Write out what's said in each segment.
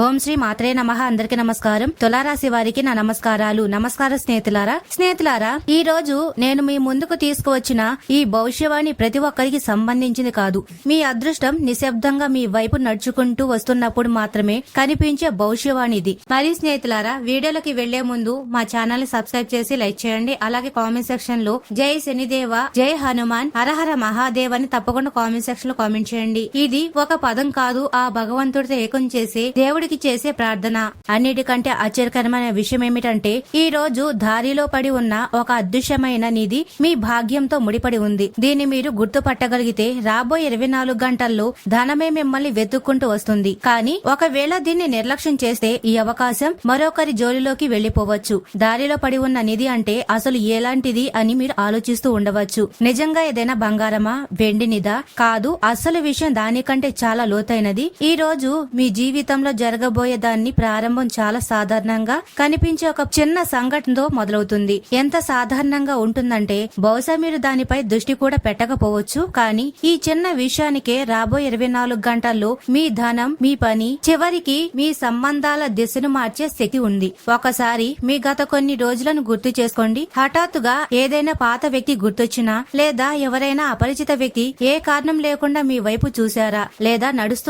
ఓం శ్రీ మాత్రే నమః. అందరికి నమస్కారం. తులారాశి వారికి నా నమస్కారాలు. నమస్కారం స్నేహితులారా, ఈ రోజు నేను మీ ముందుకు తీసుకువచ్చిన ఈ భవిష్యవాణి ప్రతి ఒక్కరికి సంబంధించింది కాదు. మీ అదృష్టం నిశ్శబ్దంగా మీ వైపు నడుచుకుంటూ వస్తున్నప్పుడు మాత్రమే కనిపించే భవిష్యవాణిది. మరి స్నేహితులారా, వీడియోలోకి వెళ్లే ముందు మా ఛానల్ ని సబ్స్క్రైబ్ చేసి లైక్ చేయండి. అలాగే కామెంట్ సెక్షన్ లో జై శనిదేవ, జై హనుమాన్, హరహర మహాదేవ్ అని తప్పకుండా కామెంట్ సెక్షన్ లో కామెంట్ చేయండి. ఇది ఒక పదం కాదు, ఆ భగవంతుడితో ఏకం చేసే దేవుడికి చేసే ప్రార్థన. అన్నిటికంటే ఆశ్చర్యకరమైన విషయం ఏమిటంటే, ఈ రోజు దారిలో పడి ఉన్న ఒక అదృశ్యమైన నిధి మీ భాగ్యంతో ముడిపడి ఉంది. దీన్ని మీరు గుర్తుపట్టగలిగితే రాబోయే 24 గంటల్లో ధనమే మిమ్మల్ని వెతుక్కుంటూ వస్తుంది. కానీ ఒకవేళ దీన్ని నిర్లక్ష్యం చేస్తే ఈ అవకాశం మరొకరి జోలిలోకి వెళ్లిపోవచ్చు. దారిలో పడి ఉన్న నిధి అంటే అసలు ఎలాంటిది అని మీరు ఆలోచిస్తూ ఉండవచ్చు. నిజంగా ఏదైనా బంగారమా, వెండి నిధా? కాదు, అసలు విషయం దానికంటే చాలా లోతైనది. ఈ రోజు మీ జీవితంలో జరగబోయే దాన్ని ప్రారంభం చాలా సాధారణంగా కనిపించే ఒక చిన్న సంఘటనతో మొదలవుతుంది. ఎంత సాధారణంగా ఉంటుందంటే బహుశా మీరు దానిపై దృష్టి కూడా పెట్టకపోవచ్చు. కానీ ఈ చిన్న విషయానికే రాబోయే 24 గంటల్లో మీ ధనం, మీ పని, చివరికి మీ సంబంధాల దిశను మార్చే శక్తి ఉంది. ఒకసారి మీ గత కొన్ని రోజులను గుర్తు చేసుకోండి. హఠాత్తుగా ఏదైనా పాత వ్యక్తి గుర్తొచ్చినా, లేదా ఎవరైనా అపరిచిత వ్యక్తి ఏ కారణం లేకుండా మీ వైపు చూశారా? లేదా నడుస్తూ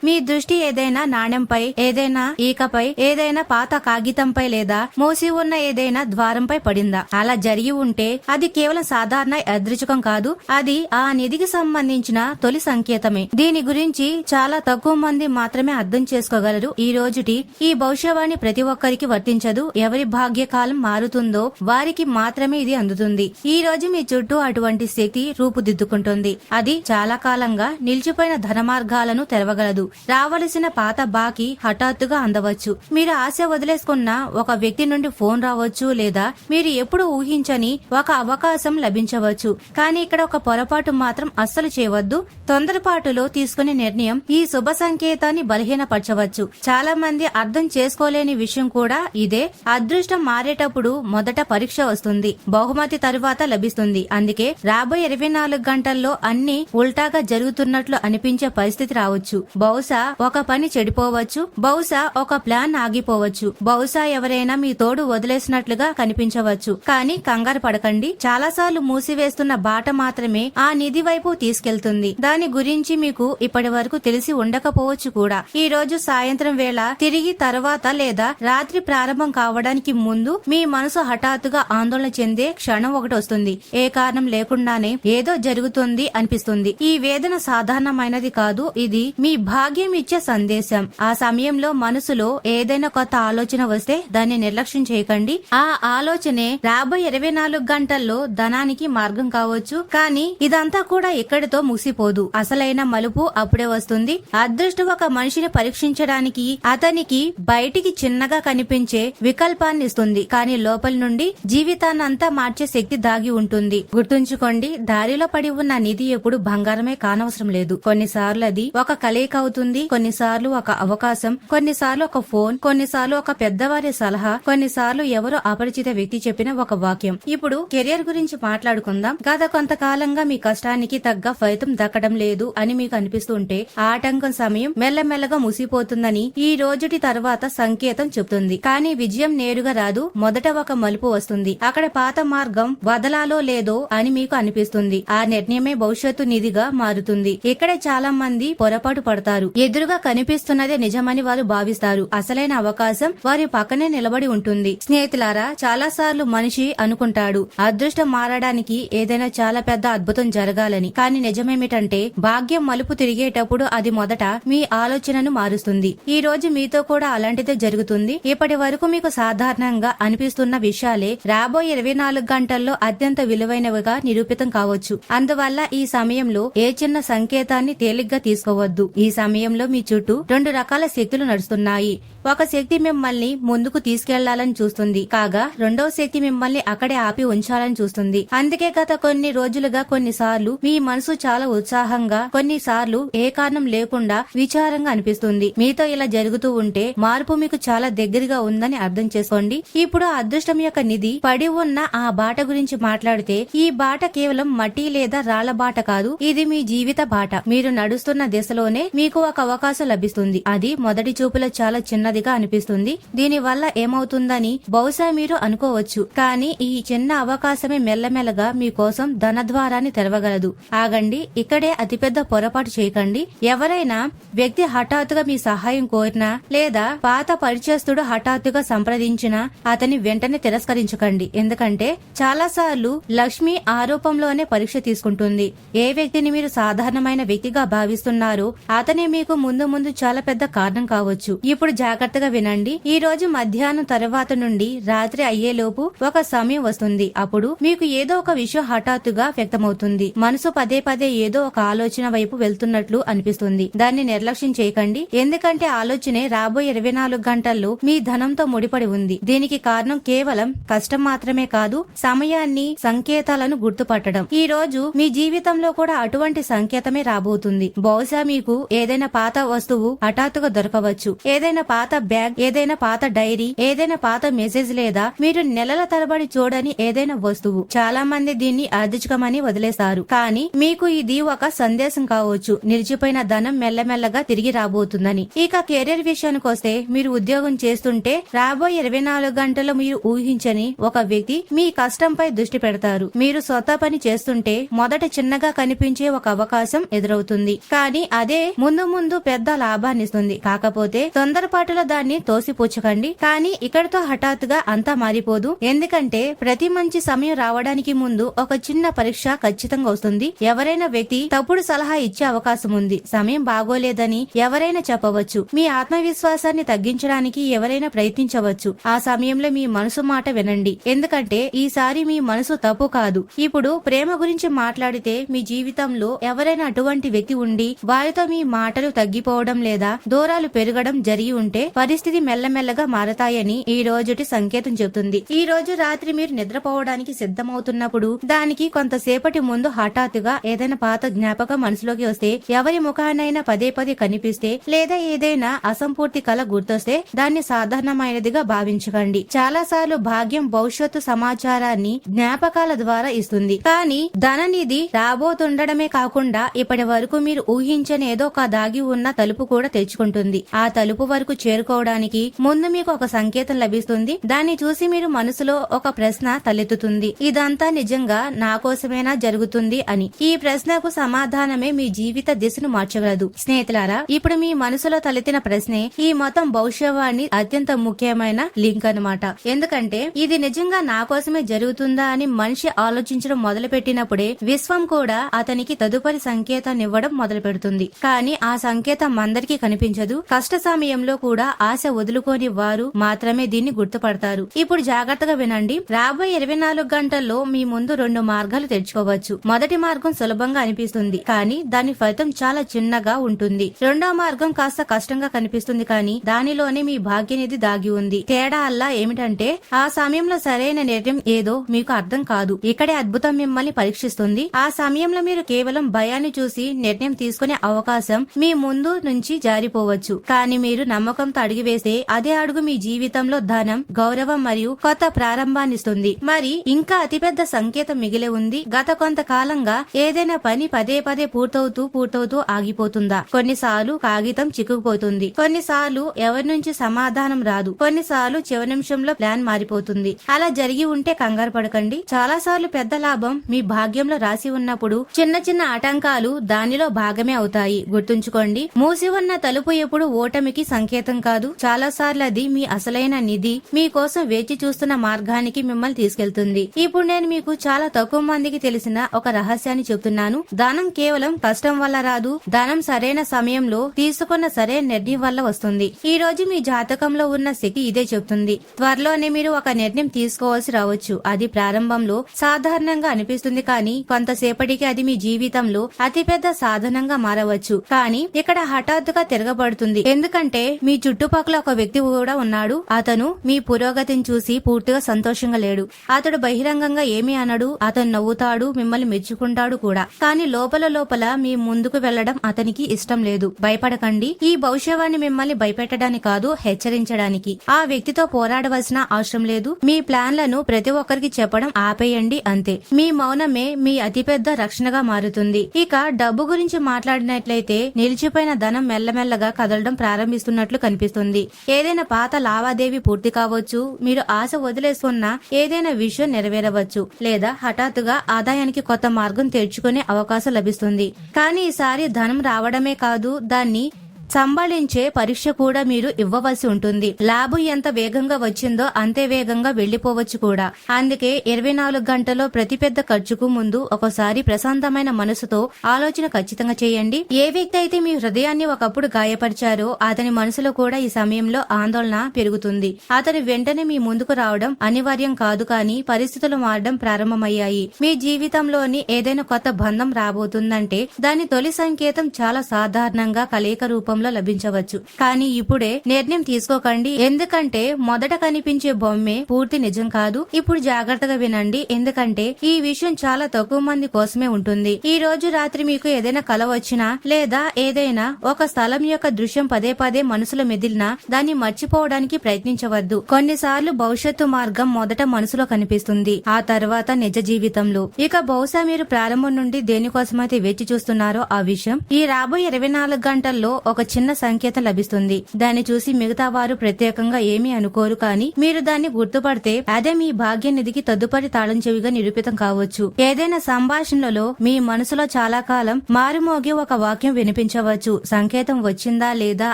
మీ దృష్టి ఏదైనా నాణ్యంపై, ఏదైనా ఈకపై, ఏదైనా పాత కాగితంపై లేదా మూసి ఉన్న ఏదైనా ద్వారంపై పడిందా? అలా జరిగి ఉంటే అది కేవలం సాధారణ యాదృచ్ఛికం కాదు, అది ఆ నిధికి సంబంధించిన తొలి సంకేతమే. దీని గురించి చాలా తక్కువ మంది మాత్రమే అర్థం చేసుకోగలరు. ఈ రోజుటి ఈ భవిష్యవాణి ప్రతి ఒక్కరికి వర్తించదు. ఎవరి భాగ్యకాలం మారుతుందో వారికి మాత్రమే ఇది అందుతుంది. ఈ రోజు మీ చుట్టూ అటువంటి శక్తి రూపుదిద్దుకుంటుంది. అది చాలా కాలంగా నిలిచిపోయిన ధన మార్గాలను తెరవగలదు. రావలసిన పాత బాకీ హఠాత్తుగా అందవచ్చు. మీరు ఆశ వదిలేసుకున్న ఒక వ్యక్తి నుండి ఫోన్ రావచ్చు, లేదా మీరు ఎప్పుడు ఊహించని ఒక అవకాశం లభించవచ్చు. కానీ ఇక్కడ ఒక పొరపాటు మాత్రం అస్సలు చేయవద్దు. తొందరపాటులో తీసుకునే నిర్ణయం ఈ శుభ సంకేతాన్ని బలహీనపరచవచ్చు. చాలా మంది అర్థం చేసుకోలేని విషయం కూడా ఇదే. అదృష్టం మారేటప్పుడు మొదట పరీక్ష వస్తుంది, బహుమతి తరువాత లభిస్తుంది. అందుకే రాబోయే 24 గంటల్లో అన్ని ఉల్టాగా జరుగుతున్నట్లు అనిపించే పరిస్థితి రావచ్చు. బహుశా ఒక పని చెడిపోవచ్చు, బహుశా ఒక ప్లాన్ ఆగిపోవచ్చు, బహుశా ఎవరైనా మీ తోడు వదిలేసినట్లుగా కనిపించవచ్చు. కానీ కంగారు పడకండి. చాలాసార్లు మూసివేస్తున్న బాట మాత్రమే ఆ నిధి వైపు తీసుకెళ్తుంది. దాని గురించి మీకు ఇప్పటి వరకు తెలిసి ఉండకపోవచ్చు కూడా. ఈ రోజు సాయంత్రం వేళ తిరిగి తర్వాత లేదా రాత్రి ప్రారంభం కావడానికి ముందు మీ మనసు హఠాత్తుగా ఆందోళన చెందే క్షణం ఒకటి వస్తుంది. ఏ కారణం లేకుండానే ఏదో జరుగుతుంది అనిపిస్తుంది. ఈ వేదన సాధారణమైనది కాదు, ఇది మీ భాగ్యం ఇచ్చే సందేశం. ఆ సమయంలో మనసులో ఏదైనా కొత్త ఆలోచన వస్తే దాన్ని నిర్లక్ష్యం చేయకండి. ఆ ఆలోచనే రాబోయే 24 గంటల్లో ధనానికి మార్గం కావచ్చు. కానీ ఇదంతా కూడా ఇక్కడితో ముగిసిపోదు. అసలైన మలుపు అప్పుడే వస్తుంది. అదృష్టం ఒక మనిషిని పరీక్షించడానికి అతనికి బయటికి చిన్నగా కనిపించే వికల్పాన్ని ఇస్తుంది. కానీ లోపల నుండి జీవితాన్నంతా మార్చే శక్తి దాగి ఉంటుంది. గుర్తుంచుకోండి, దారిలో పడి ఉన్న నిధి ఎప్పుడు బంగారమే కానవసరం లేదు. కొన్నిసార్లు అది ఒక కలయిక అవుతుంది, కొన్నిసార్లు ఒక అవకాశం, కొన్నిసార్లు ఒక ఫోన్, కొన్నిసార్లు ఒక పెద్దవారి సలహా, కొన్నిసార్లు ఎవరో అపరిచిత వ్యక్తి చెప్పిన ఒక వాక్యం. ఇప్పుడు కెరియర్ గురించి మాట్లాడుకుందాం. గత కొంతకాలంగా మీ కష్టానికి తగ్గ ఫలితం దక్కడం లేదు అని మీకు అనిపిస్తుంటే ఆటంకం సమయం మెల్లమెల్లగా ముసిపోతుందని ఈ రోజుటి తర్వాత సంకేతం చెప్తుంది. కానీ విజయం నేరుగా రాదు. మొదట ఒక మలుపు వస్తుంది. అక్కడ పాత మార్గం వదలాలో లేదో అని మీకు అనిపిస్తుంది. ఆ నిర్ణయమే భవిష్యత్తు నిధిగా మారుతుంది. ఇక్కడే చాలా మంది పొరపాటు పడతారు. ఎదురుగా కనిపిస్తున్నదే నిజమని వారు భావిస్తారు. అసలైన అవకాశం వారి పక్కనే నిలబడి ఉంటుంది. స్నేహితులారా, చాలా సార్లు మనిషి అనుకుంటాడు అదృష్టం మారడానికి ఏదైనా చాలా పెద్ద అద్భుతం జరగాలని. కానీ నిజమేమిటంటే భాగ్యం మలుపు తిరిగేటప్పుడు అది మొదట మీ ఆలోచనను మారుస్తుంది. ఈ రోజు మీతో కూడా అలాంటిదే జరుగుతుంది. ఇప్పటి వరకు మీకు సాధారణంగా అనిపిస్తున్న విషయాలే రాబోయే 24 గంటల్లో అత్యంత విలువైనవిగా నిరూపితం కావచ్చు. అందువల్ల ఈ సమయంలో ఏ చిన్న సంకేతాన్ని తేలిగ్గా తీసుకోవద్దు. ఈ సమయంలో మీ చుట్టూ 2 రకాల శక్తులు నడుస్తున్నాయి. ఒక శక్తి మిమ్మల్ని ముందుకు తీసుకెళ్లాలని చూస్తుంది, కాగా రెండవ శక్తి మిమ్మల్ని అక్కడే ఆపి ఉంచాలని చూస్తుంది. అందుకే గత కొన్ని రోజులుగా కొన్నిసార్లు మీ మనసు చాలా ఉత్సాహంగా, కొన్నిసార్లు ఏ కారణం లేకుండా విచారంగా అనిపిస్తుంది. మీతో ఇలా జరుగుతూ ఉంటే మార్పు మీకు చాలా దగ్గరగా ఉందని అర్థం చేసుకోండి. ఇప్పుడు అదృష్టం యొక్క నిధి పడి ఉన్న ఆ బాట గురించి మాట్లాడితే, ఈ బాట కేవలం మట్టి లేదా రాళ్ల బాట కాదు, ఇది మీ జీవిత బాట. మీరు నడుస్తున్న దిశలోనే మీకు ఒక అవకాశం లభిస్తుంది. అది మొదటి చూపులో చాలా చిన్నదిగా అనిపిస్తుంది. దీని వల్ల ఏమవుతుందని బహుశా మీరు అనుకోవచ్చు. కానీ ఈ చిన్న అవకాశమే మెల్లమెల్లగా మీకోసం ధనద్వారాన్ని తెరవగలదు. ఆగండి, ఇక్కడే అతిపెద్ద పొరపాటు చేయకండి. ఎవరైనా వ్యక్తి హఠాత్తుగా మీ సహాయం కోరినా లేదా పాత పరిచయస్తుడు హఠాత్తుగా సంప్రదించినా అతని వెంటనే తిరస్కరించకండి. ఎందుకంటే చాలా సార్లు లక్ష్మి ఆరోపంలోనే పరీక్ష తీసుకుంటుంది. ఏ వ్యక్తిని మీరు సాధారణమైన వ్యక్తిగా భావిస్తున్నారో అతనే మీకు ముందు ముందు చాలా పెద్ద కారణం కావచ్చు. ఇప్పుడు జాగ్రత్తగా వినండి. ఈ రోజు మధ్యాహ్నం తర్వాత నుండి రాత్రి అయ్యేలోపు ఒక సమయం వస్తుంది. అప్పుడు మీకు ఏదో ఒక విషయం హఠాత్తుగా వ్యక్తమవుతుంది. మనసు పదే పదే ఏదో ఒక ఆలోచన వైపు వెళ్తున్నట్లు అనిపిస్తుంది. దాన్ని నిర్లక్ష్యం చేయకండి. ఎందుకంటే ఆలోచనే రాబోయే 24 గంటల్లో మీ ధనంతో ముడిపడి ఉంది. దీనికి కారణం కేవలం కష్టం మాత్రమే కాదు, సమయాన్ని, సంకేతాలను గుర్తుపట్టడం. ఈ రోజు మీ జీవితంలో కూడా అటువంటి సంకేతమే రాబోతుంది. బహుశా మీకు ఏదైనా పాత వస్తువు హఠాత్తుగా దొరకవచ్చు. ఏదైనా పాత బ్యాగ్, ఏదైనా పాత డైరీ, ఏదైనా పాత మెసేజ్ లేదా మీరు నెలల తరబడి చూడని ఏదైనా వస్తువు. చాలా మంది దీన్ని అర్ధించకమని వదిలేస్తారు. కానీ మీకు ఇది ఒక సందేశం కావచ్చు, నిలిచిపోయిన ధనం మెల్లమెల్లగా తిరిగి రాబోతుందని. ఇక కెరీర్ విషయానికి వస్తే, మీరు ఉద్యోగం చేస్తుంటే రాబోయే 24 గంటల్లో మీరు ఊహించని ఒక వ్యక్తి మీ కష్టంపై దృష్టి పెడతారు. మీరు స్వతహా పని చేస్తుంటే మొదట చిన్నగా కనిపించే ఒక అవకాశం ఎదురవుతుంది. కానీ అదే ముందు ముందు పెద్ద లాభాన్నిస్తుంది. కాకపోతే తొందరపాటులో దాన్ని తోసిపుచ్చకండి. కానీ ఇక్కడితో హఠాత్తుగా అంతా మారిపోదు. ఎందుకంటే ప్రతి మంచి సమయం రావడానికి ముందు ఒక చిన్న పరీక్ష ఖచ్చితంగా వస్తుంది. ఎవరైనా వ్యక్తి తప్పుడు సలహా ఇచ్చే అవకాశం ఉంది. సమయం బాగోలేదని ఎవరైనా చెప్పవచ్చు. మీ ఆత్మవిశ్వాసాన్ని తగ్గించడానికి ఎవరైనా ప్రయత్నించవచ్చు. ఆ సమయంలో మీ మనసు మాట వినండి. ఎందుకంటే ఈసారి మీ మనసు తప్పు కాదు. ఇప్పుడు ప్రేమ గురించి మాట్లాడితే, మీ జీవితంలో ఎవరైనా అటువంటి వ్యక్తి ఉండి వారితో మీ మాటలు తగ్గిపోవడం లేదా దూరాలు పెరగడం జరిగి ఉంటే పరిస్థితి మెల్లమెల్లగా మారతాయని ఈ రోజుటి సంకేతం చెబుతుంది. ఈ రోజు రాత్రి మీరు నిద్రపోవడానికి సిద్ధమవుతున్నప్పుడు దానికి కొంతసేపటి ముందు హఠాత్తుగా ఏదైనా పాత జ్ఞాపకం మనసులోకి వస్తే, ఎవరి ముఖానైనా పదే పదే కనిపిస్తే లేదా ఏదైనా అసంపూర్తి కళ గుర్తొస్తే దాన్ని సాధారణమైనదిగా భావించకండి. చాలా సార్లు భాగ్యం భవిష్యత్తు సమాచారాన్ని జ్ఞాపకాల ద్వారా ఇస్తుంది. కానీ ధననిధి రాబోతుండడమే కాకుండా ఇప్పటి వరకు మీరు ఊహించని ఏదో ఒక దాగి ఉన్న తలుపు కూడా తెచ్చుకుంటుంది. ఆ తలుపు వరకు చేరుకోవడానికి ముందు మీకు ఒక సంకేతం లభిస్తుంది. దాన్ని చూసి మీరు మనసులో ఒక ప్రశ్న తలెత్తుతుంది. ఇదంతా నిజంగా నా కోసమేనా జరుగుతుంది అని. ఈ ప్రశ్నకు సమాధానమే మీ జీవిత దిశను మార్చగలదు. స్నేహితులారా, ఇప్పుడు మీ మనసులో తలెత్తిన ప్రశ్నే ఈ మొత్తం భవిష్యవాణి అత్యంత ముఖ్యమైన లింక్ అన్నమాట. ఎందుకంటే ఇది నిజంగా నా కోసమే జరుగుతుందా అని మనిషి ఆలోచించడం మొదలు పెట్టినప్పుడే విశ్వం కూడా అతనికి తదుపరి సంకేతాన్ని ఇవ్వడం మొదలు పెడుతుంది. కానీ ఆ సంకేతం అందరికీ కనిపించదు. కష్ట సమయంలో కూడా ఆశ వదులుకోని వారు మాత్రమే దీన్ని గుర్తుపడతారు. ఇప్పుడు జాగ్రత్తగా వినండి. రాబోయే 24 గంటల్లో మీ ముందు 2 మార్గాలు తెచ్చుకోవచ్చు. మొదటి మార్గం సులభంగా అనిపిస్తుంది, కానీ దాని ఫలితం చాలా చిన్నగా ఉంటుంది. రెండో మార్గం కాస్త కష్టంగా కనిపిస్తుంది, కానీ దానిలోనే మీ భాగ్యనిధి దాగి ఉంది. తేడా అల్లా ఏమిటంటే, ఆ సమయంలో సరైన నిర్ణయం ఏదో మీకు అర్థం కాదు. ఇక్కడే అద్భుతం మిమ్మల్ని పరీక్షిస్తుంది. ఆ సమయంలో మీరు కేవలం భయాన్ని చూసి నిర్ణయం తీసుకునే అవకాశం మీ ముందు నుంచి జారిపోవచ్చు. కానీ మీరు నమ్మకంతో అడుగు వేస్తే అదే అడుగు మీ జీవితంలో ధనం, గౌరవం మరియు కొత్త ప్రారంభాన్నిస్తుంది. మరి ఇంకా అతిపెద్ద సంకేతం మిగిలి ఉంది. గత కొంతకాలంగా ఏదైనా పని పదే పదే పూర్తవుతూ ఆగిపోతుందా? కొన్నిసార్లు కాగితం చిక్కుకుపోతుంది. కొన్నిసార్లు ఎవరి నుంచి సమాధానం రాదు. కొన్నిసార్లు చివరి నిమిషంలో ప్లాన్ మారిపోతుంది. అలా జరిగి ఉంటే కంగారు పడకండి. చాలా సార్లు పెద్ద లాభం మీ భాగ్యంలో రాసి ఉన్నప్పుడు చిన్న చిన్న ఆటంకాలు దానిలో భాగమే అవుతాయి. గుర్తుంచుకోండి, మూసి ఉన్న తలుపు ఎప్పుడు ఓటమికి సంకేతం కాదు. చాలా సార్లు అది మీ అసలైన నిధి మీకోసం వేచి చూస్తున్న మార్గానికి మిమ్మల్ని తీసుకెళ్తుంది. ఇప్పుడు నేను మీకు చాలా తక్కువ మందికి తెలిసిన ఒక రహస్యాన్ని చెప్తున్నాను. ధనం కేవలం కష్టం వల్ల రాదు. ధనం సరైన సమయంలో తీసుకున్న సరైన నిర్ణయం వల్ల వస్తుంది. ఈ రోజు మీ జాతకంలో ఉన్న శక్తి ఇదే చెప్తుంది. త్వరలోనే మీరు ఒక నిర్ణయం తీసుకోవాల్సి రావచ్చు. అది ప్రారంభంలో సాధారణంగా అనిపిస్తుంది, కానీ కొంతసేపటికి అది మీ జీవితంలో అతిపెద్ద సాధనంగా మారవచ్చు. కానీ ఇక్కడ హఠాత్తుగా తిరగబడుతుంది. ఎందుకంటే మీ చుట్టుపక్కల ఒక వ్యక్తి కూడా ఉన్నాడు. అతను మీ పురోగతిని చూసి పూర్తిగా సంతోషంగా లేడు. అతడు బహిరంగంగా ఏమీ అనడు. అతను నవ్వుతాడు, మిమ్మల్ని మెచ్చుకుంటాడు కూడా. కానీ లోపల మీ ముందుకు వెళ్లడం అతనికి ఇష్టం లేదు. భయపడకండి. ఈ భవిష్యవాణి మిమ్మల్ని భయపెట్టడానికి కాదు, హెచ్చరించడానికి. ఆ వ్యక్తితో పోరాడవలసిన అవసరం లేదు. మీ ప్లాన్లను ప్రతి ఒక్కరికి చెప్పడం ఆపేయండి, అంతే. మీ మౌనమే మీ అతిపెద్ద రక్షణగా మారుతుంది. ఇక డబ్బు గురించి మాట్లాడినట్లయితే, నిలిచిపోయిన ధనం మెల్లమెల్లగా కదలడం ప్రారంభిస్తున్నట్లు కనిపిస్తుంది. ఏదైనా పాత లావాదేవీ పూర్తి కావచ్చు, మీరు ఆశ వదిలేసుకున్న ఏదైనా విషయం నెరవేరవచ్చు, లేదా హఠాత్తుగా ఆదాయానికి కొత్త మార్గం తెరుచుకునే అవకాశం లభిస్తుంది. కానీ ఈసారి ధనం రావడమే కాదు, దాన్ని సంభాళించే పరీక్ష కూడా మీరు ఇవ్వవలసి ఉంటుంది. లాభం ఎంత వేగంగా వచ్చిందో అంతే వేగంగా వెళ్లిపోవచ్చు కూడా. అందుకే 24 గంటల్లో ప్రతి పెద్ద ఖర్చుకు ముందు ఒకసారి ప్రశాంతమైన మనసుతో ఆలోచన ఖచ్చితంగా చేయండి. ఏ వ్యక్తి అయితే మీ హృదయాన్ని ఒకప్పుడు గాయపరిచారో అతని మనసులో కూడా ఈ సమయంలో ఆందోళన పెరుగుతుంది. అతను వెంటనే మీ ముందుకు రావడం అనివార్యం కాదు, కానీ పరిస్థితులు మారడం ప్రారంభమయ్యాయి. మీ జీవితంలోని ఏదైనా కొత్త బంధం రాబోతుందంటే దాని తొలి సంకేతం చాలా సాధారణంగా కలయిక రూపంలో లభించవచ్చు. కానీ ఇప్పుడే నిర్ణయం తీసుకోకండి, ఎందుకంటే మొదట కనిపించే బొమ్మే పూర్తి నిజం కాదు. ఇప్పుడు జాగ్రత్తగా వినండి, ఎందుకంటే ఈ విషయం చాలా తక్కువ మంది కోసమే ఉంటుంది. ఈ రోజు రాత్రి మీకు ఏదైనా కల వచ్చినా, లేదా ఏదైనా ఒక స్థలం యొక్క దృశ్యం పదే పదే మనసులో మెదిలినా దాన్ని మర్చిపోవడానికి ప్రయత్నించవద్దు. కొన్నిసార్లు భవిష్యత్తు మార్గం మొదట మనసులో కనిపిస్తుంది, ఆ తర్వాత నిజ జీవితంలో. ఇక బహుశా మీరు ప్రారంభం నుండి దేనికోసమైతే వేచి చూస్తున్నారో ఆ విషయం ఈ రాబోయే 24 గంటల్లో ఒక చిన్న సంకేతం లభిస్తుంది. దాన్ని చూసి మిగతా వారు ప్రత్యేకంగా ఏమీ అనుకోరు, కానీ మీరు దాన్ని గుర్తుపడితే అదే మీ భాగ్య నిధికి తదుపరి తాళం చెవిగా నిరూపితం కావచ్చు. ఏదైనా సంభాషణలో మీ మనసులో చాలా కాలం మారుమోగే ఒక వాక్యం వినిపించవచ్చు. సంకేతం వచ్చిందా లేదా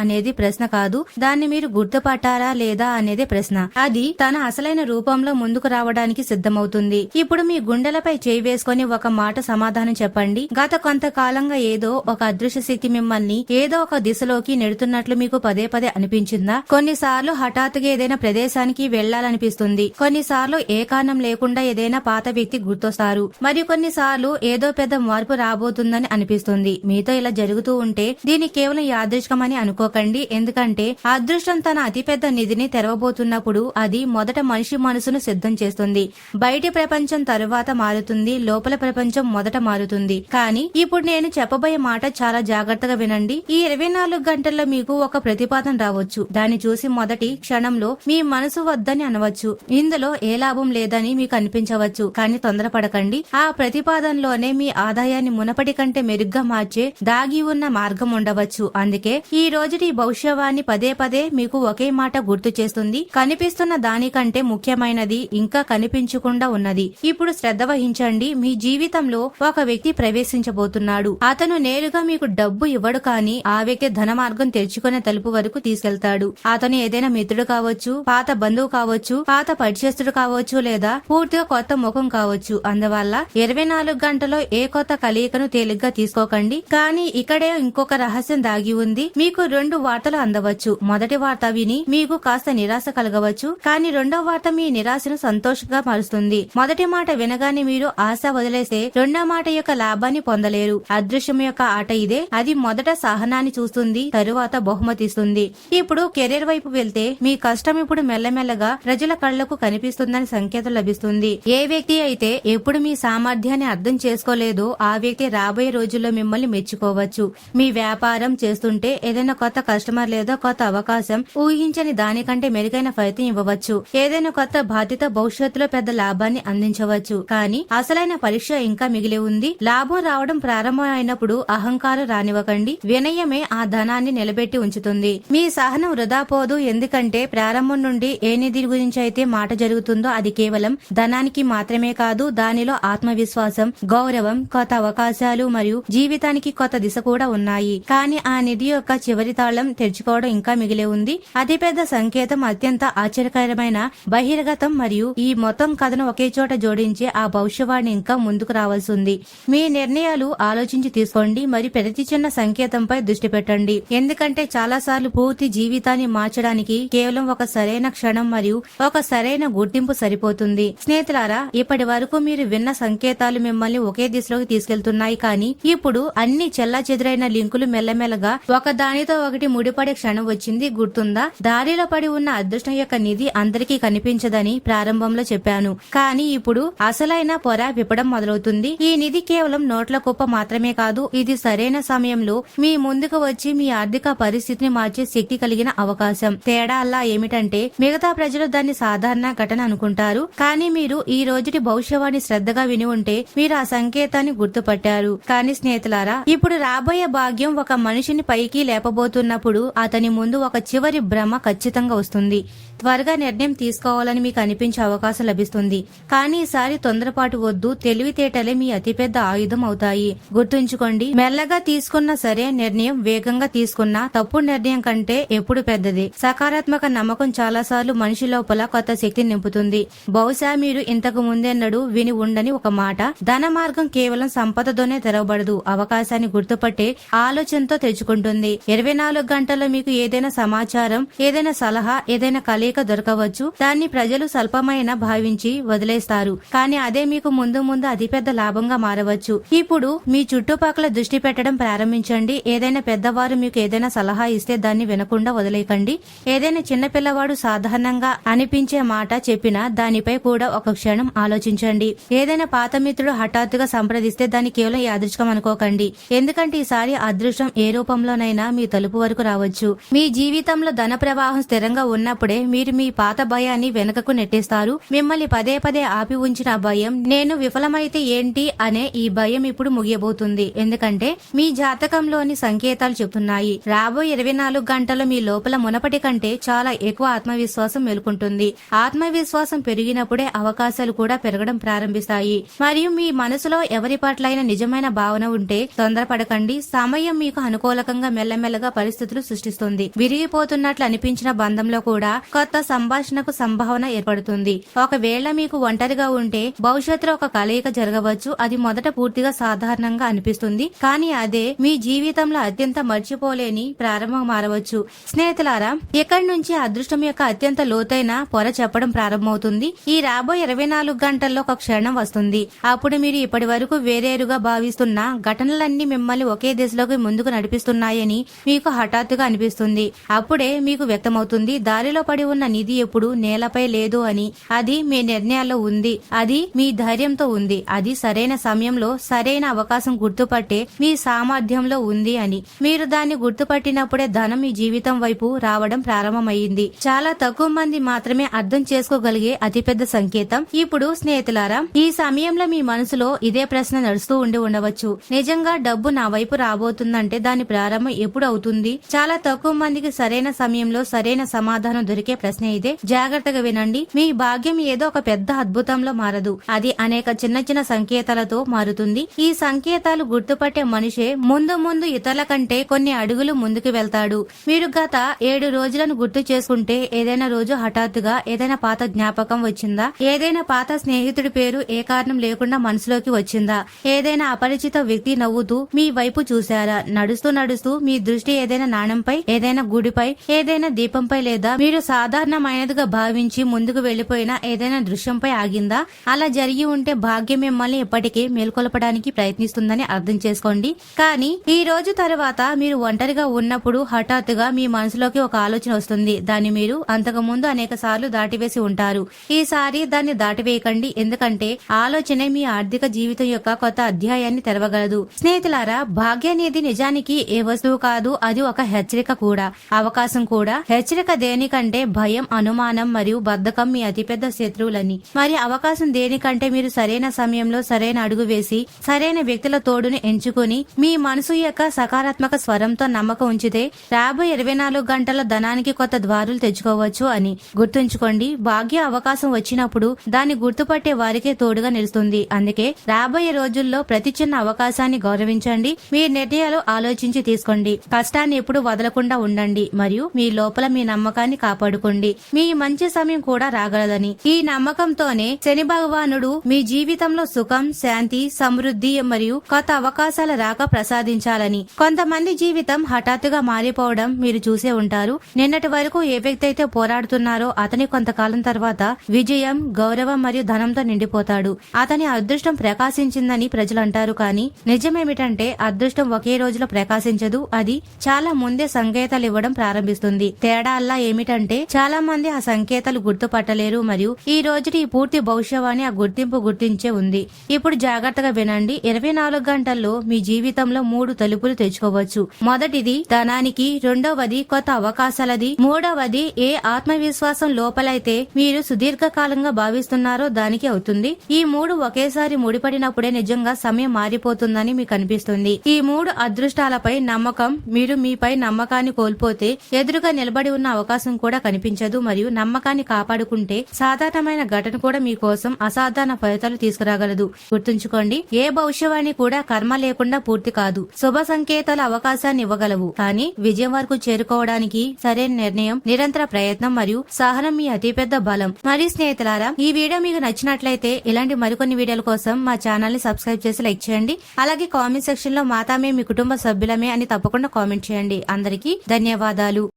అనేది ప్రశ్న కాదు, దాన్ని మీరు గుర్తుపట్టారా లేదా అనేది ప్రశ్న. అది తన అసలైన రూపంలో ముందుకు రావడానికి సిద్ధమవుతుంది. ఇప్పుడు మీ గుండెలపై చేయి వేసుకుని ఒక మాట సమాధానం చెప్పండి. గత కొంతకాలంగా ఏదో ఒక అదృశ్య శక్తి మిమ్మల్ని ఏదో ఒక దిశలోకి నెడుతున్నట్లు మీకు పదే పదే అనిపించిందా? కొన్నిసార్లు హఠాత్తుగా ఏదైనా ప్రదేశానికి వెళ్లాలనిపిస్తుంది, కొన్నిసార్లు ఏ కారణం లేకుండా ఏదైనా పాత వ్యక్తి గుర్తొస్తారు, మరియు కొన్నిసార్లు ఏదో పెద్ద మార్పు రాబోతుందని అనిపిస్తుంది. మీతో ఇలా జరుగుతూ ఉంటే దీని కేవలం యాదృచ్ఛికమని అనుకోకండి, ఎందుకంటే అదృష్టం తన అతిపెద్ద నిధిని తెరవబోతున్నప్పుడు అది మొదట మనిషి మనసును సిద్ధం చేస్తుంది. బయటి ప్రపంచం తరువాత మారుతుంది, లోపల ప్రపంచం మొదట మారుతుంది. కానీ ఇప్పుడు నేను చెప్పబోయే మాట చాలా జాగ్రత్తగా వినండి. ఈ 24 గంటల్లో మీకు ఒక ప్రతిపాదన రావచ్చు. దాన్ని చూసి మొదటి క్షణంలో మీ మనసు వద్దని అనవచ్చు, ఇందులో ఏ లాభం లేదని మీకు అనిపించవచ్చు. కానీ తొందరపడకండి, ఆ ప్రతిపాదనలోనే మీ ఆదాయాన్ని మునపటి కంటే మెరుగ్గా మార్చే దాగి ఉన్న మార్గం ఉండవచ్చు. అందుకే ఈ రోజుటి భవిష్యవాణి పదే పదే మీకు ఒకే మాట గుర్తు చేస్తుంది, కనిపిస్తున్న దానికంటే ముఖ్యమైనది ఇంకా కనిపించకుండా ఉన్నది. ఇప్పుడు శ్రద్ధ వహించండి. మీ జీవితంలో ఒక వ్యక్తి ప్రవేశించబోతున్నాడు. అతను నేరుగా మీకు డబ్బు ఇవ్వడు, కానీ ఆ వ్యక్తి ధన మార్గం తెరుచుకునే తలుపు వరకు తీసుకెళ్తాడు. అతను ఏదైనా మిత్రుడు కావచ్చు, పాత బంధువు కావచ్చు, పాత పరిచయస్తుడు కావచ్చు, లేదా పూర్తిగా కొత్త ముఖం కావచ్చు. అందువల్ల 24 గంటలో ఏ కొత్త కలయికను తేలిగ్గా తీసుకోకండి. కానీ ఇక్కడే ఇంకొక రహస్యం దాగి ఉంది. మీకు 2 వార్తలు అందవచ్చు. మొదటి వార్త విని మీకు కాస్త నిరాశ కలగవచ్చు, కానీ రెండో వార్త మీ నిరాశను సంతోషంగా మారుస్తుంది. మొదటి మాట వినగానే మీరు ఆశ వదిలేస్తే రెండో మాట యొక్క లాభాన్ని పొందలేరు. అదృశ్యం యొక్క ఆట ఇదే. అది మొదట సహనాన్ని చూస్తుంది, తరువాత బహుమతిస్తుంది. ఇప్పుడు కెరీర్ వైపు వెళ్తే మీ కష్టం ఇప్పుడు మెల్లమెల్లగా ప్రజల కళ్లకు కనిపిస్తుందని సంకేతం లభిస్తుంది. ఏ వ్యక్తి అయితే ఎప్పుడు మీ సామర్థ్యాన్ని అర్థం చేసుకోలేదో ఆ వ్యక్తి రాబోయే రోజుల్లో మిమ్మల్ని మెచ్చుకోవచ్చు. మీ వ్యాపారం చేస్తుంటే ఏదైనా కొత్త కస్టమర్ లేదా కొత్త అవకాశం ఊహించని దానికంటే మెరుగైన ఫలితం ఇవ్వవచ్చు. ఏదైనా కొత్త బాధ్యత భవిష్యత్తులో పెద్ద లాభాన్ని అందించవచ్చు. కానీ అసలైన పరీక్ష ఇంకా మిగిలి ఉంది. లాభం రావడం ప్రారంభం అయినప్పుడు అహంకారం రానివ్వకండి. వినయమే ఆ ధనాన్ని నిలబెట్టి ఉంచుతుంది. మీ సహనం వృధా పోదు, ఎందుకంటే ప్రారంభం నుండి ఏ నిధి గురించి అయితే మాట జరుగుతుందో అది కేవలం ధనానికి మాత్రమే కాదు, దానిలో ఆత్మవిశ్వాసం, గౌరవం, కొత్త అవకాశాలు మరియు జీవితానికి కొత్త దిశ కూడా ఉన్నాయి. కానీ ఆ నిధి యొక్క చివరి తాళం తెరుచుకోవడం ఇంకా మిగిలి ఉంది. అతిపెద్ద సంకేతం, అత్యంత ఆశ్చర్యకరమైన బహిర్గతం మరియు ఈ మొత్తం కథను ఒకే చోట జోడించే ఆ భవిష్యవాణి ఇంకా ముందుకు రావాల్సి ఉంది. మీ నిర్ణయాలు ఆలోచించి తీసుకోండి మరియు ప్రతి చిన్న సంకేతంపై దృష్టి పెట్టండి, ఎందుకంటే చాలా సార్లు పూర్తి జీవితాన్ని మార్చడానికి కేవలం ఒక సరైన క్షణం మరియు ఒక సరైన గుర్తింపు సరిపోతుంది. స్నేహితులారా, ఇప్పటి వరకు మీరు విన్న సంకేతాలు మిమ్మల్ని ఒకే దిశలోకి తీసుకెళ్తున్నాయి, కానీ ఇప్పుడు అన్ని చెల్లాచెదురైన లింకులు మెల్లమెల్లగా ఒకదానితో ఒకటి ముడిపడే క్షణం వచ్చింది. గుర్తుందా? దారిలో పడి ఉన్న అదృష్టం యొక్క నిధి అందరికీ కనిపించదని ప్రారంభంలో చెప్పాను, కానీ ఇప్పుడు అసలైన పొర విప్పడం మొదలవుతుంది. ఈ నిధి కేవలం నోట్ల కుప్ప మాత్రమే కాదు, ఇది సరైన సమయంలో మీ ముందుకు వచ్చి మీ ఆర్థిక పరిస్థితిని మార్చే శక్తి కలిగిన అవకాశం. తేడా అలా ఏమిటంటే మిగతా ప్రజలు దాన్ని సాధారణ ఘటన అనుకుంటారు, కానీ మీరు ఈ రోజుటి భవిష్యవాణి శ్రద్ధగా విని ఉంటే మీరు ఆ సంకేతాన్ని గుర్తుపట్టారు. కానీ స్నేహితులారా, ఇప్పుడు రాబోయే భాగ్యం ఒక మనిషిని పైకి లేపబోతున్నప్పుడు అతని ముందు ఒక చివరి భ్రమ ఖచ్చితంగా వస్తుంది. త్వరగా నిర్ణయం తీసుకోవాలని మీకు అనిపించే అవకాశం లభిస్తుంది. కానీ ఈసారి తొందరపాటు వద్దు. తెలివితేటలే మీ అతిపెద్ద ఆయుధం అవుతాయి. గుర్తుంచుకోండి, మెల్లగా తీసుకున్న సరే నిర్ణయం వేగంగా తీసుకున్నా తప్పుడు నిర్ణయం కంటే ఎప్పుడు పెద్దది. సకారాత్మక నమ్మకం చాలాసార్లు మనిషి లోపల కొత్త శక్తిని నింపుతుంది. బహుశా మీరు ఇంతకు ముందెన్నడూ విని ఉండని ఒక మాట, ధన మార్గం కేవలం సంపదతోనే తెరవబడదు, అవకాశాన్ని గుర్తుపట్టే ఆలోచనతో తెచ్చుకుంటుంది. 24 గంటల్లో మీకు ఏదైనా సమాచారం, ఏదైనా సలహా, ఏదైనా కలయిక దొరకవచ్చు. దాన్ని ప్రజలు స్వల్పమైన భావించి వదిలేస్తారు, కానీ అదే మీకు ముందు ముందు అతిపెద్ద లాభంగా మారవచ్చు. ఇప్పుడు మీ చుట్టుపక్కల దృష్టి పెట్టడం ప్రారంభించండి. ఏదైనా పెద్దవారు మీకు ఏదైనా సలహా ఇస్తే దాన్ని వినకుండా వదిలేకండి. ఏదైనా చిన్న పిల్లవాడు సాధారణంగా అనిపించే మాట చెప్పినా దానిపై కూడా ఒక క్షణం ఆలోచించండి. ఏదైనా పాత మిత్రుడు హఠాత్తుగా సంప్రదిస్తే దాన్ని కేవలం యాదృచ్ఛికం అనుకోకండి, ఎందుకంటే ఈసారి అదృష్టం ఏ రూపంలోనైనా మీ తలుపు వరకు రావచ్చు. మీ జీవితంలో ధన ప్రవాహం స్థిరంగా ఉన్నప్పుడే మీరు మీ పాత భయాన్ని వెనుకకు నెట్టేస్తారు. మిమ్మల్ని పదే పదే ఆపి ఉంచిన భయం, నేను విఫలమైతే ఏంటి అనే ఈ భయం ఇప్పుడు ముగియబోతుంది. ఎందుకంటే మీ జాతకంలోని సంకేతాలు చెబుతున్నాయి, రాబోయే 24 గంటలు మీ లోపల మునపటి కంటే చాలా ఎక్కువ ఆత్మవిశ్వాసం మేలుకుంటుంది. ఆత్మవిశ్వాసం పెరిగినప్పుడే అవకాశాలు కూడా పెరగడం ప్రారంభిస్తాయి. మరియు మీ మనసులో ఎవరి పట్లైనా నిజమైన భావన ఉంటే తొందరపడకండి. సమయం మీకు అనుకూలకంగా మెల్లమెల్లగా పరిస్థితులు సృష్టిస్తుంది. విరిగిపోతున్నట్లు అనిపించిన బంధంలో కూడా కొత్త సంభాషణకు సంభావన ఏర్పడుతుంది. ఒకవేళ మీకు ఒంటరిగా ఉంటే భవిష్యత్తులో ఒక కలయిక జరగవచ్చు. అది మొదట పూర్తిగా సాధారణంగా అనిపిస్తుంది, కానీ అదే మీ జీవితంలో అత్యంత మర్చిపోలేని ప్రారంభం మారవచ్చు. స్నేహితులారా, ఇక్కడి నుంచి అదృష్టం యొక్క అత్యంత లోతైన పొర చెప్పడం ప్రారంభమవుతుంది. ఈ రాబోయే 24 గంటల్లో ఒక క్షణం వస్తుంది. అప్పుడు మీరు ఇప్పటి వరకు వేరేరుగా భావిస్తున్న ఘటనలన్నీ మిమ్మల్ని ఒకే దిశలోకి ముందుకు నడిపిస్తున్నాయని మీకు హఠాత్తుగా అనిపిస్తుంది. అప్పుడే మీకు వ్యక్తమవుతుంది, దారిలో పడి ఉన్న నిధి ఎప్పుడు నేలపై లేదు అని. అది మీ నిర్ణయాల్లో ఉంది, అది మీ ధైర్యంతో ఉంది, అది సరైన సమయంలో సరైన అవకాశం గుర్తుపట్టే మీ సామర్థ్యంలో ఉంది అని. మీరు దాన్ని గుర్తుపట్టినప్పుడే ధనం మీ జీవితం వైపు రావడం ప్రారంభమైంది. చాలా తక్కువ మంది మాత్రమే అర్థం చేసుకోగలిగే అతిపెద్ద సంకేతం. ఇప్పుడు స్నేహితులారా, ఈ సమయంలో మీ మనసులో ఇదే ప్రశ్న నడుస్తూ ఉండవచ్చు, నిజంగా డబ్బు నా వైపు రాబోతుందంటే దాని ప్రారంభం ఎప్పుడు అవుతుంది? చాలా తక్కువ మందికి సరైన సమయంలో సరైన సమాధానం దొరికే ప్రశ్న ఇదే. జాగ్రత్తగా వినండి, మీ భాగ్యం ఏదో ఒక పెద్ద అద్భుతంలో మారదు, అది అనేక చిన్న చిన్న సంకేతాలతో మారుతుంది. ఈ సంకేతాలు గుర్తుపట్టే మనిషే ముందు ముందు ఇతరుల కంటే కొన్ని అడుగులు ముందుకు వెళ్తాడు. మీరు గత 7 రోజులను గుర్తు చేసుకుంటే ఏదైనా రోజు హఠాత్తుగా ఏదైనా పాత జ్ఞాపకం వచ్చిందా? ఏదైనా పాత స్నేహితుడి పేరు ఏ కారణం లేకుండా మనసులోకి వచ్చిందా? ఏదైనా అపరిచిత వ్యక్తి నవ్వుతూ మీ వైపు చూశారా? నడుస్తూ నడుస్తూ మీ దృష్టి ఏదైనా నాణంపై, ఏదైనా గుడిపై, ఏదైనా దీపంపై, లేదా మీరు సాధారణమైనదిగా భావించి ముందుకు వెళ్లిపోయిన ఏదైనా దృశ్యంపై ఆగిందా? అలా జరిగి ఉంటే భాగ్యం మిమ్మల్ని ఎప్పటికీ మేల్కొల్పడానికి ప్రయత్నిస్తుందని అర్థం చేసుకోండి. కానీ ఈ రోజు తర్వాత మీరు ఒంటరిగా ఉన్నప్పుడు హఠాత్తుగా మీ మనసులోకి ఒక ఆలోచన వస్తుంది. దాన్ని మీరు అంతకు ముందు అనేక సార్లు దాటివేసి ఉంటారు. ఈసారి దాన్ని దాటివేయకండి, ఎందుకంటే ఆలోచనే మీ ఆర్థిక జీవితం యొక్క కొత్త అధ్యాయాన్ని తెరవగలదు. స్నేహితులారా, భాగ్యానిది నిజానికి ఏ వస్తువు కాదు, అది ఒక హెచ్చరిక కూడా, అవకాశం కూడా. హెచ్చరిక దేనికంటే భయం, అనుమానం మరియు బద్ధకం మీ అతిపెద్ద శత్రువులని. మరి అవకాశం దేనికంటే మీరు సరైన సమయంలో సరైన అడుగు వేసి సరైన వ్యక్తుల తోడుని ఎంచుకుని మీ మనసు యొక్క సకారాత్మక స్వరంతో నమ్మకం ఉంచితే రాబోయే 24 గంటల ధనానికి కొత్త ద్వారులు తెచ్చుకోవచ్చు అని. గుర్తుంచుకోండి, భాగ్య అవకాశం వచ్చినప్పుడు దాన్ని గుర్తుపట్టే వారికే తోడుగా నిలుస్తుంది. అందుకే రాబోయే రోజుల్లో ప్రతి చిన్న అవకాశాన్ని గౌరవించండి. మీ నిర్ణయాలు ఆలోచించి తీసుకోండి. కష్టాన్ని ఎప్పుడు వదలకుండా ఉండండి మరియు మీ లోపల మీ నమ్మకాన్ని కాపాడుకోండి. మీ మంచి సమయం కూడా రాగలదని. ఈ నమ్మకంతోనే శని భగవానుడు మీ జీవితంలో సుఖం, శాంతి, సమృద్ధి మరియు కొత్త అవకాశాల రాక ప్రసాదించాలని. కొంతమంది జీవితం హఠాత్తుగా మారిపోవడం మీరు చూసే ఉంటారు. నిన్నటి వరకు ఏ వ్యక్తి అయితే పోరాడుతున్నారో అతని కొంతకాలం తర్వాత విజయం, గౌరవం మరియు ధనంతో నిండిపోతాడు. అతని అదృష్టం ప్రకాశించిందని ప్రజలు అంటారు, కానీ నిజమేమిటంటే అదృష్టం ఒకే రోజులో ప్రకాశించదు. అది చాలా ముందే సంకేతాలు ఇవ్వడం ప్రారంభిస్తుంది. తేడా అల్లా ఏమిటంటే చాలా మంది ఆ సంకేతాలు గుర్తుపట్టలేరు మరియు ఈ రోజుటి ఈ పూర్తి భవిష్యవాణి ఆ గుర్తింపు గుర్తించే ఉంది. ఇప్పుడు జాగ్రత్తగా వినండి. 24 గంటల్లో మీ జీవితంలో 3 తలుపులు తెచ్చుకోవచ్చు. మొదటిది ధనానికి, రెండవది కొత్త అవకాశాలది, మూడవది ఏ ఆత్మవిశ్వాసం లోపలైతే మీరు సుదీర్ఘకాలంగా భావిస్తున్నారో దానికి అవుతుంది. ఈ మూడు ఒకేసారి ముడిపడినప్పుడే నిజంగా సమయం మారిపోతుందని మీకు అనిపిస్తుంది. ఈ మూడు అదృష్టాలపై నమ్మకం, మీరు మీపై నమ్మకాన్ని కోల్పోతే ఎదురుగా నిలబడి ఉన్న అవకాశం కూడా కనిపించదు. మరియు నమ్మకాన్ని కాపాడుకుంటే సాధారణమైన ఘటన కూడా మీకోసం అసాధారణ ఫలితాలు తీసుకురాగలదు. గుర్తుంచుకోండి, ఏ భవిష్యవాణి కూడా కర్మ లేకుండా పూర్తి కాదు. శుభ సంకేతాల అవకాశాన్ని ఇవ్వగలవు, కానీ విజయం వరకు చేరుకోవడానికి సరైన నిర్ణయం, నిరంతర ప్రయత్నం మరియు సహనం మీ అతిపెద్ద బలం. మరియు స్నేహితులారా, ఈ వీడియో మీకు నచ్చినట్లయితే ఇలాంటి మరికొన్ని వీడియోల కోసం మా ఛానల్ ని సబ్స్క్రైబ్ చేసి లైక్ చేయండి. అలాగే కామెంట్ సెక్షన్ లో మాతామే మీ కుటుంబ సభ్యులమే అని తప్పకుండా కామెంట్ చేయండి. అందరికీ ధన్యవాదాలు.